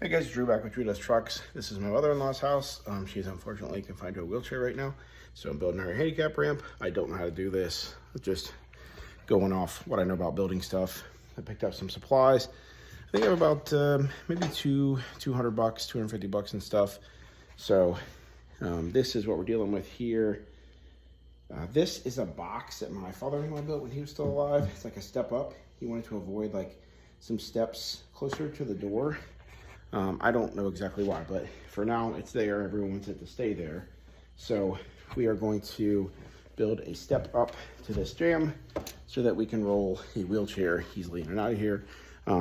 Hey guys, Drew back with Drew Does Trucks. This is my mother-in-law's house. She's unfortunately confined to a wheelchair right now, so I'm building her a handicap ramp. I don't know how to do this. Just going off what I know about building stuff. I picked up some supplies. I think I have about maybe $200, $250 and stuff. So this is what we're dealing with here. This is a box that my father-in-law built when he was still alive. It's like a step up. He wanted to avoid like some steps closer to the door. I don't know exactly why, but for now it's there. Everyone wants it to stay there. So we are going to build a step up to this jam so that we can roll a wheelchair easily in and out of here.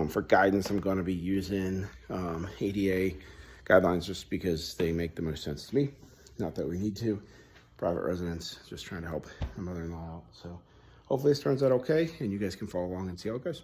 For guidance, I'm going to be using ADA guidelines just because they make the most sense to me. Not that we need to. Private residence, just trying to help my mother-in-law out. So hopefully this turns out okay and you guys can follow along and see how it goes.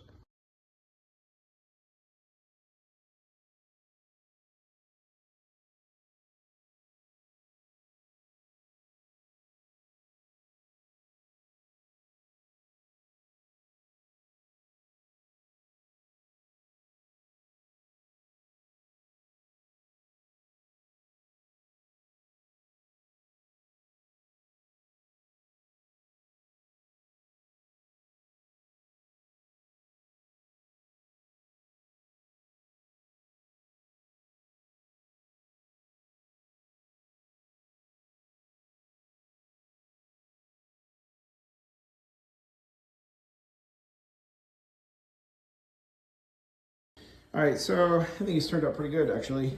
All right, so I think it's turned out pretty good actually.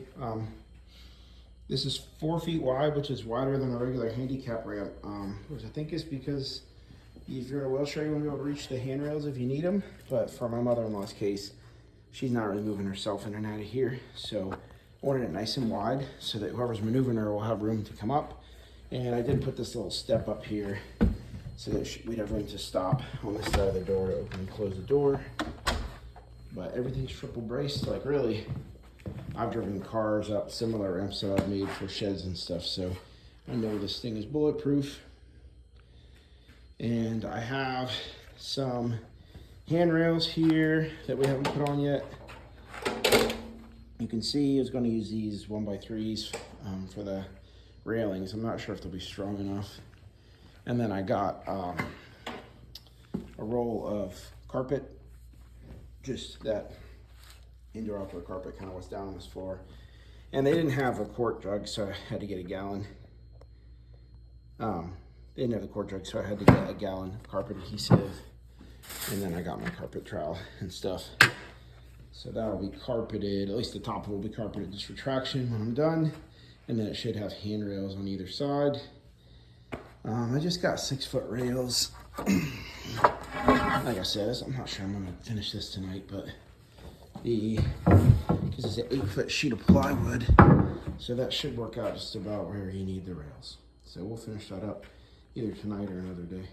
This is 4 feet wide, which is wider than a regular handicap ramp, which I think is because if you're in a wheelchair, you won't be able to reach the handrails if you need them. But for my mother-in-law's case, she's not really moving herself in and out of here. So I wanted it nice and wide so that whoever's maneuvering her will have room to come up. And I did put this little step up here so that we'd have room to stop on this side of the door to open and close the door. But everything's triple braced, like really. I've driven cars up similar ramps that I've made for sheds and stuff, so I know this thing is bulletproof. And I have some handrails here that we haven't put on yet. You can see I was going to use these 1x3s for the railings. I'm not sure if they'll be strong enough. And then I got a roll of carpet, just that indoor outdoor carpet, kind of what's down on this floor. And they didn't have a quart jug, so I had to get a gallon. They didn't have the quart jug, so I had to get a gallon of carpet adhesive. And then I got my carpet trowel and stuff. So that'll be carpeted, at least the top will be carpeted just for traction when I'm done. And then it should have handrails on either side. I just got 6-foot rails. Like I said, I'm not sure I'm gonna finish this tonight, but because it's an 8-foot sheet of plywood, so that should work out just about where you need the rails. So we'll finish that up either tonight or another day.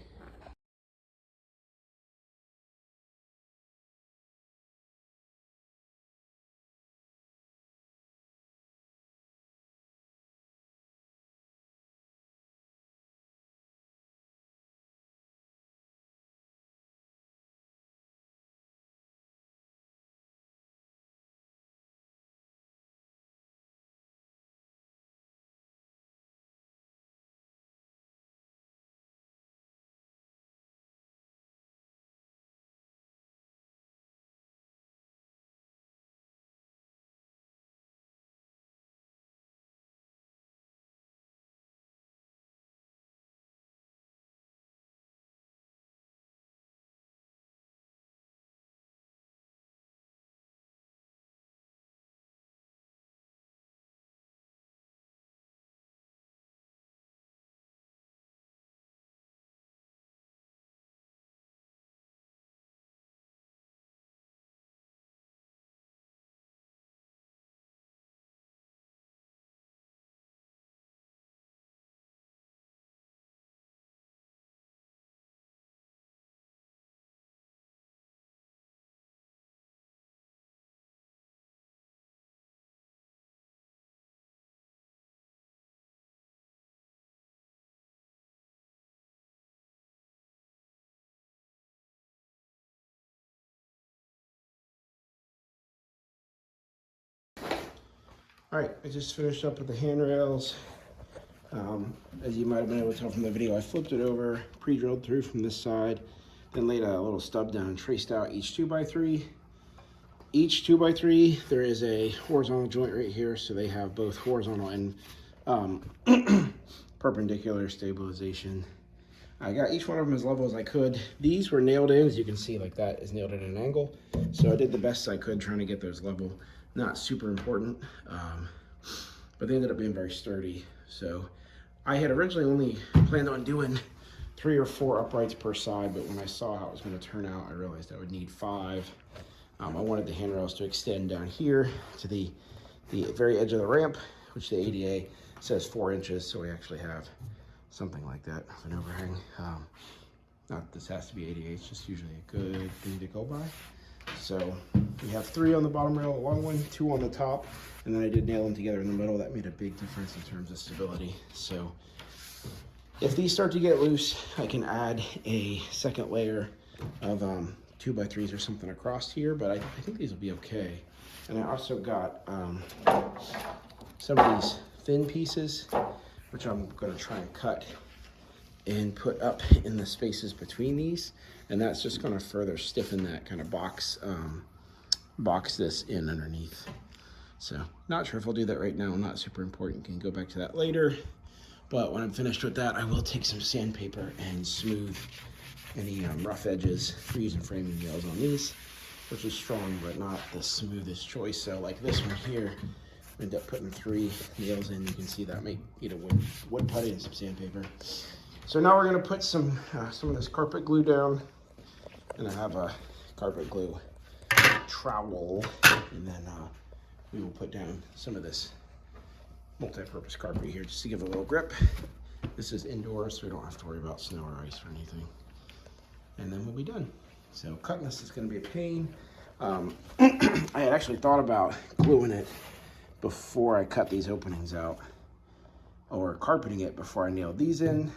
All right, I just finished up with the handrails. As you might have been able to tell from the video, I flipped it over, pre-drilled through from this side, then laid a little stub down and traced out each 2x3. Each 2x3, there is a horizontal joint right here, so they have both horizontal and perpendicular stabilization. I got each one of them as level as I could. These were nailed in, as you can see, like that is nailed at an angle. So I did the best I could trying to get those level. Not super important, but they ended up being very sturdy. So I had originally only planned on doing 3 or 4 uprights per side, but when I saw how it was going to turn out, I realized I would need 5. I wanted the handrails to extend down here to the very edge of the ramp, which the ADA says 4 inches, so we actually have something like that of an overhang. Not that this has to be ADA, it's just usually a good thing to go by. So we have 3 on the bottom rail, a long one, 2 on the top, and then I did nail them together in the middle. That made a big difference in terms of stability. So if these start to get loose, I can add a second layer of 2x3s or something across here, but I think these will be okay. And I also got some of these thin pieces, which I'm going to try and cut and put up in the spaces between these, and that's just going to further stiffen that, kind of box this in underneath. So not sure if I'll do that right now, not super important, can go back to that later. But when I'm finished with that, I will take some sandpaper and smooth any rough edges. We're using framing nails on these, which is strong but not the smoothest choice. So like this one here, I ended up putting 3 nails in. You can see that may need a wood putty and some sandpaper. So now we're going to put some of this carpet glue down, and I have a carpet glue trowel, and then we will put down some of this multi-purpose carpet here just to give it a little grip. This is indoors, so we don't have to worry about snow or ice or anything. And then we'll be done. So cutting this is going to be a pain. I had actually thought about gluing it before I cut these openings out, or carpeting it before I nailed these in,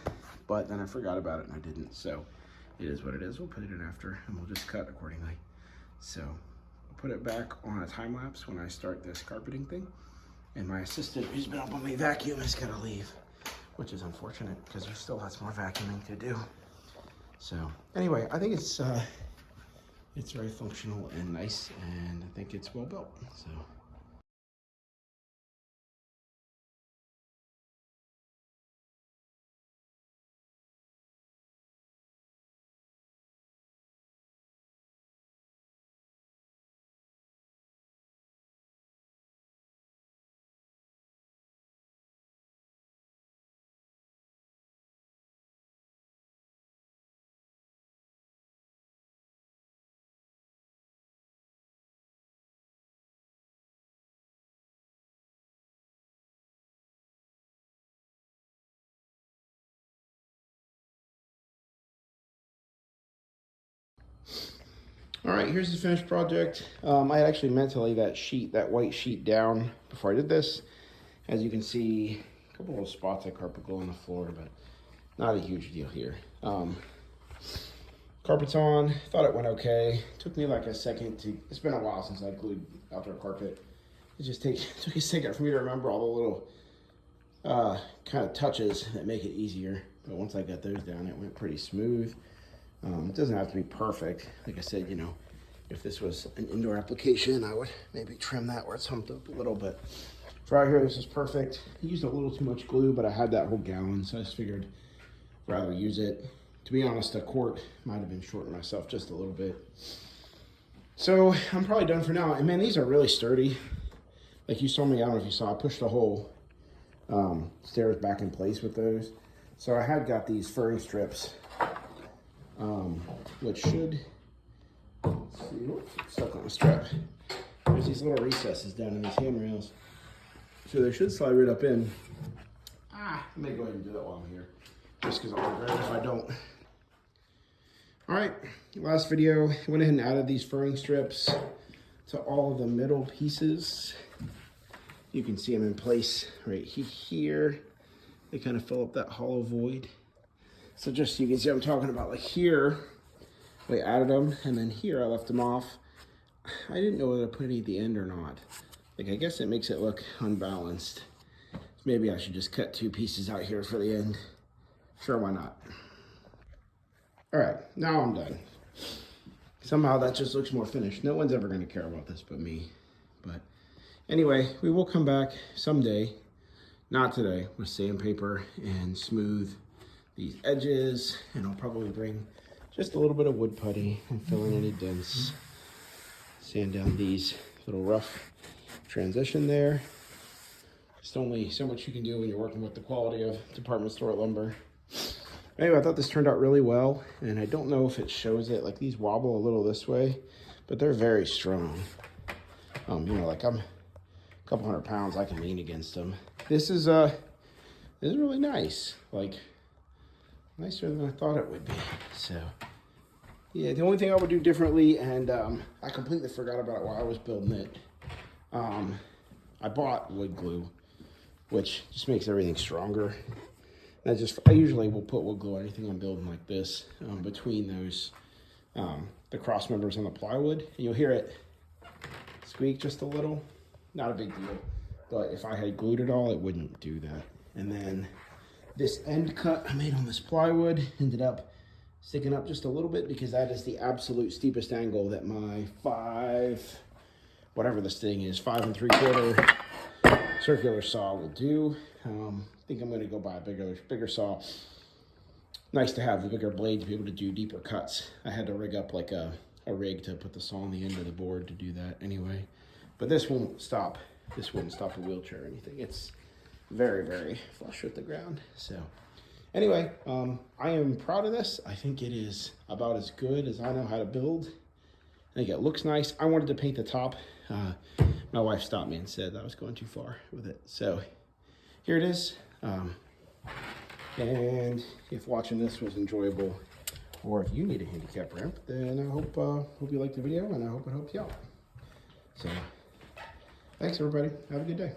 but then I forgot about it and I didn't. So it is what it is. We'll put it in after and we'll just cut accordingly. So I'll put it back on a time lapse when I start this carpeting thing. And my assistant, who's been up on my vacuum, is gonna leave, which is unfortunate because there's still lots more vacuuming to do. So anyway, I think it's very functional and nice, and I think it's well built. So. All right, here's the finished project. I had actually meant to lay that white sheet down before I did this. As you can see, a couple of spots of carpet glue on the floor, but not a huge deal here. Carpet's on, thought it went okay. Took me like a second it's been a while since I glued outdoor carpet. It just took a second for me to remember all the little kind of touches that make it easier. But once I got those down, it went pretty smooth. It doesn't have to be perfect. Like I said, you know, if this was an indoor application, I would maybe trim that where it's humped up a little bit. For out here, this is perfect. I used a little too much glue, but I had that whole gallon, so I just figured I'd rather use it. To be honest, a quart might have been shorting myself just a little bit. So I'm probably done for now. And man, these are really sturdy. Like you saw me, I don't know if you saw, I pushed the whole stairs back in place with those. So I had got these furring strips, which should, let's see, whoops, it's stuck on the strap. There's these little recesses down in these handrails. So they should slide right up in. I may go ahead and do that while I'm here, just because I'll regret it if I don't. All right, last video, I went ahead and added these furring strips to all of the middle pieces. You can see them in place right here. They kind of fill up that hollow void. So just so you can see what I'm talking about, like here, we added them, and then here I left them off. I didn't know whether to put any at the end or not. Like, I guess it makes it look unbalanced. Maybe I should just cut 2 pieces out here for the end. Sure, why not? All right, now I'm done. Somehow that just looks more finished. No one's ever gonna care about this but me. But anyway, we will come back someday, not today, with sandpaper and smooth these edges. And I'll probably bring just a little bit of wood putty and fill in any dents. Sand down these little rough transition there. Just only so much you can do when you're working with the quality of department store lumber. Anyway, I thought this turned out really well, and I don't know if it shows it. Like, these wobble a little this way, but they're very strong. You know, like, I'm a couple 100 pounds, I can lean against them. This is really nice. Like, nicer than I thought it would be. So, yeah, the only thing I would do differently, and I completely forgot about it while I was building it. I bought wood glue, which just makes everything stronger. I usually will put wood glue on anything I'm building like this, between those, the cross members on the plywood. And you'll hear it squeak just a little. Not a big deal. But if I had glued it all, it wouldn't do that. And then this end cut I made on this plywood ended up sticking up just a little bit because that is the absolute steepest angle that my whatever this thing is, 5 3/4 circular saw will do. I think I'm going to go buy a bigger saw. Nice to have a bigger blade to be able to do deeper cuts. I had to rig up like a rig to put the saw on the end of the board to do that anyway. But this won't stop. This wouldn't stop a wheelchair or anything. It's very, very flush with the ground. So anyway, I am proud of this. I think it is about as good as I know how to build. I think it looks nice. I wanted to paint the top. My wife stopped me and said that I was going too far with it. So here it is. And if watching this was enjoyable, or if you need a handicap ramp, then I hope you liked the video, and I hope it helps you out. So thanks everybody. Have a good day.